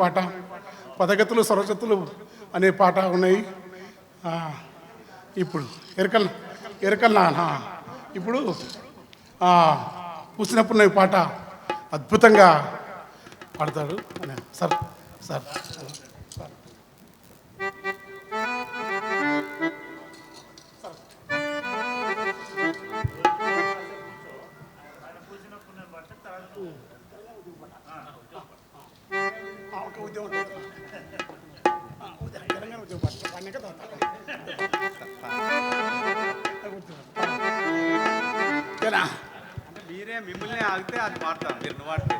పాట, పదగతులు సరస్వతులు అనే పాట ఉన్నాయి. ఇప్పుడు ఎరకల్నా ఇప్పుడు పూసినప్పుడు పాట అద్భుతంగా పాడతాడు సార్. సార్ మీరే మిమ్మల్ని ఆగితే అది పాడతాను, మీరు నువ్వు ఆడితే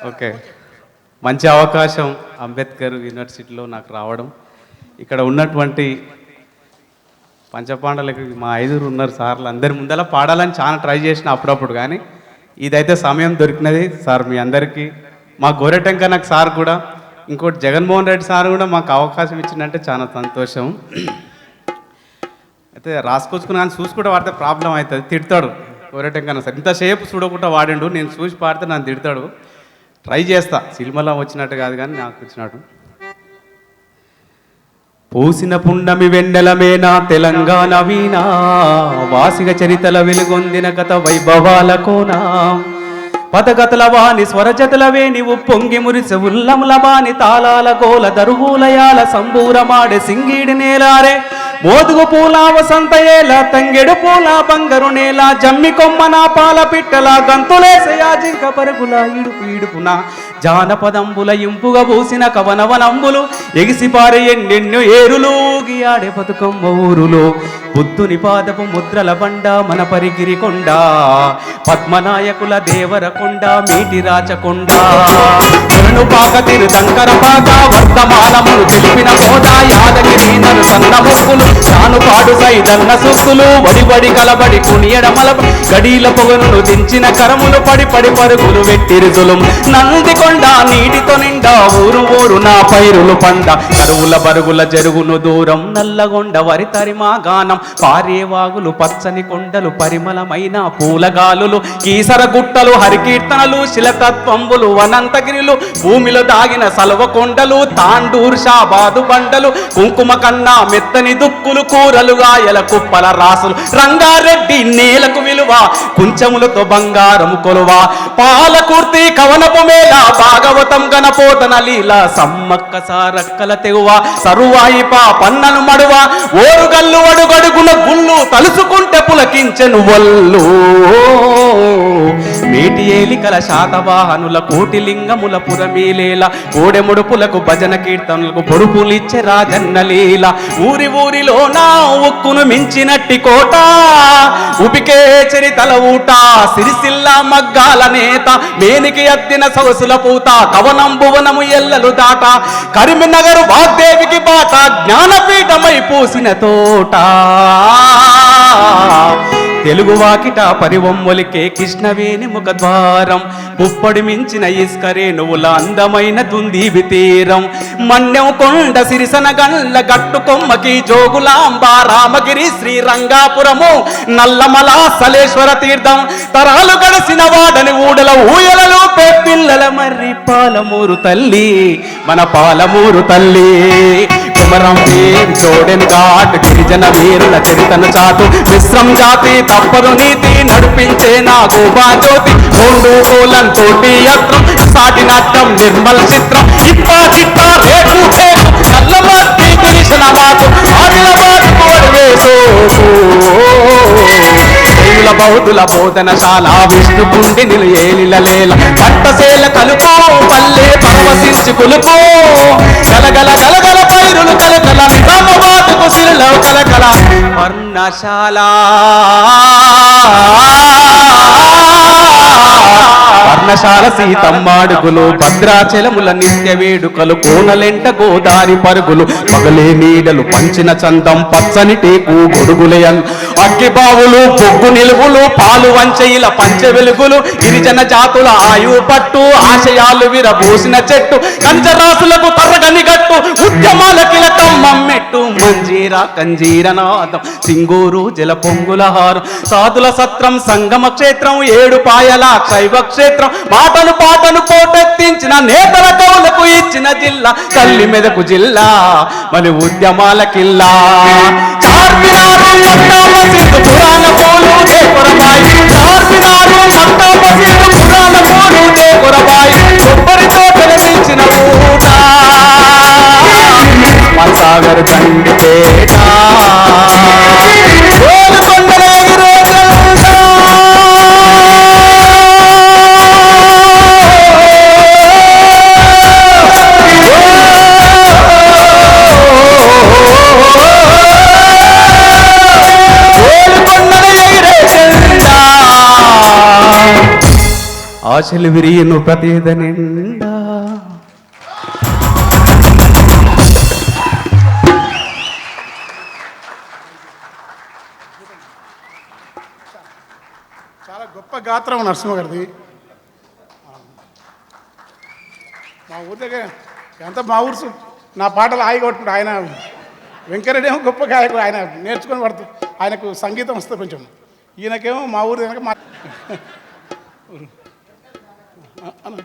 ఓకే. మంచి అవకాశం అంబేద్కర్ యూనివర్సిటీలో నాకు రావడం. ఇక్కడ ఉన్నటువంటి పంచపాండలకి మా 5 ఉన్నారు సార్లు, అందరి ముందర పాడాలని చాలా ట్రై చేసిన అప్పుడప్పుడు, కానీ ఇదైతే సమయం దొరికినది సార్. మీ అందరికీ మా గోరెటెంక నాకు సార్ కూడా, ఇంకోటి జగన్మోహన్ రెడ్డి సార్ కూడా మాకు అవకాశం ఇచ్చిందంటే చాలా సంతోషం. అయితే రాసుకొచ్చుకుని కానీ చూసుకుంటే వాడితే ప్రాబ్లం అవుతుంది, తిడతాడు గోరెటెంకన్న సార్. ఇంతసేపు చూడకుండా వాడిండు, నేను చూసి పాడితే నన్ను తిడతాడు. ట్రై చేస్తా, సినిమాలో వచ్చినట్టు కాదు కానీ నాకు వచ్చినట్టు. పూసిన పుండమి వెన్నెలమేనా తెలంగాణ వీణా, వాసిగ చరితల వెలుగొందిన కథ వైభవాల కోనా, పదగతల వాణి స్వరజతల వేణివు పొంగి మురిసె ఉల్లముల బాని తాళాల గోల దరువులయాల సంబూరమాడే సింగీడి నేలారే, మోదుగు పూల వసంత ఏల తంగెడు పూల బంగారు నేల, జమ్మి కొమ్మన పాల పిట్టల గంతులేసయా జింక పరుగుల ఇడుపు ఇడుపున, జానపదంబుల ఇంపుగా పూసిన కవనవనంబులు ఎగిసిపారే ఎన్నెన్నో ఏరులు గియాడే బతుకమ్మ ఊరులో, బుద్ధుని పాదపు ముద్రల బండ మన పరిగిరి కొండ, పద్మనాయకుల దేవర కొండ మీటి రాచకొండ, పాక తిరు దంకర పాక వర్ధమానములు తెలిపిన మోద, యాదగిరి నరు సన్న ముక్కులు సానుపాడు సైదన్న సుక్కులు, వడిబడి కలబడి కునియడమల గడీల పొగను దించిన కరములు పడి పడి పరుగులు వెట్టిరుజులు, నందికొండ నీటితో నిండా ఊరు ఊరు నా పైరులు పండ, కరువుల బరుగుల జరుగును దూరం నల్లగొండ వరి తరిమా గానం, పారేవాగులు పచ్చని కొండలు పరిమళమైన పూలగాలులు, కీసర గుట్టలు హరికీర్తనలు శిలతత్వంబులు వనంతగిరిలు, భూమిలో దాగిన సలవ కొండలు తాండూర్ షాబాదు బండలు, కుంకుమ కన్నా మెత్తని దుక్కులు కూరలు గాయల కుప్పల రాసులు, రంగారెడ్డి నేలకు విలువ కుంచములతో బంగారం కొలువ, పాలకూర్తి కవనపు మేళ భాగవతం గణపోతన లీల, సమ్మక్క సారక్కల తెగువ సరువాయి పన్నను మడువ, ఓరుగల్లు అడుగడుగున గుళ్ళు తలుసుకుంటే పులకించెను వల్లు, మేటి ఏలికల శాతవాహనుల కోటిలింగముల పురమీలేల, కోడెముడుపులకు భజన కీర్తనలకు పొడుపులిచ్చే రాజన్న లీల, ఊరి ఊరిలో నా ఉక్కును మించినట్టి కోట, ఉపికే చరితల ఊట సిరిసిల్ల మగ్గాల నేత, మేనికి అద్దిన సొగసుల పూత కవనం భువనము ఎల్లలు దాట, కరీంనగర్ వాగ్దేవికి బాట జ్ఞానపీఠమై పూసిన తోట, తెలుగు వాకిట పరివొమ్మలికే కృష్ణవేణి ముఖద్వారం, పుప్పడి మించిన ఇస్కరేణువుల అందమైన దుందీవి తీరం, మన్యం కొండ సిరిసన గండ్ల గట్టు కొమ్మకి జోగులాంబ రామగిరి శ్రీరంగాపురము, నల్లమల సలేశ్వర తీర్థం, తరాలు గడిసిన వాడని ఊడల ఊయలలు పిల్లల మర్రి పాలమూరు తల్లి మన పాలమూరు తల్లి, కుమరం వీర్ జోడెన్ ఘాట్ గిరిజన వీరుల చరితను చాటు, మిశ్రం జాతి తప్పదు నీతి నడిపించే నా గోబా జ్యోతి, రెండు గోలం తోటి యత్నం సాటి నాట్యం నిర్మల్ చిత్రం, ఇప్పా చిట్టా రేటు నల్లమర్తి గిరిజన మాకు ఆదిలాబాద్కు అడివేసో, బౌద్ధుల బోధనశాల విష్ణుకుండి నిలు ఏలిలలేల, పట్టసేల కలుపు పల్లె పరవశించి కులుపు, గలగల గలగల పైరులు కలకల నిజామాబాద్కు సిరిలో కలకల వర్ణశాల, వర్ణశాల సీతమ్మాడుగులు భద్రాచలముల నిత్య వేడుకలు, కోనలెంట గోదారి పరుగులు, పగలే నీడలు పంచిన చందం పచ్చని టేకు గొడుగులయన్, అగ్గిబావులు బొగ్గు నిలువులు పాలు వంచయిల పంచ వెలుగులు, గిరిజన జాతుల ఆయు పట్టు ఆశయాలు విరబూసిన చెట్టు, కంచరాసులకు తరగని గట్టు, ఉద్యమాల కిలకం మమ్మె మెట్టు మంజీరా కంజీరనాదం సింగూరు జల పొంగుల హారం సాధుల సత్రం సంగమ క్షేత్రం ఏడు పాయల శైవ క్షేత్రం మాటను పాటను పోటెత్తించిన నేతల కవులకు ఇచ్చిన జిల్లా తల్లి మెదకు జిల్లా మరి ఉద్యమాల కిల్లా చార్మినారు మక్కా మసీదు పురాణ పూలు దేవరబాయి చార్మినారు మక్కా మసీదు పురాణ పూలు దేవరబాయి కొబ్బరి తోటలు మించిన ఊట మసాగర్ తండ్రిపేట గోల్కొండల ఎగిరే జెండా. గోల్కొండల ఎగిరే జెండా. ఆశలు విరియను ప్రతిద నిండా. చాలా గొప్ప గాత్రం నరసింహ గారిది. మా ఊరి దగ్గర ఎంత మా ఊరు నా పాటలు హాయి కొట్టుకుంటా. ఆయన వెంకరెడ్డి ఏమో గొప్ప గాయకుడు, ఆయన నేర్చుకొని పడుతుంది, ఆయనకు సంగీతం వస్తుంది కొంచెం. ఈయనకేమో మా ఊరు కనుక మా అన్న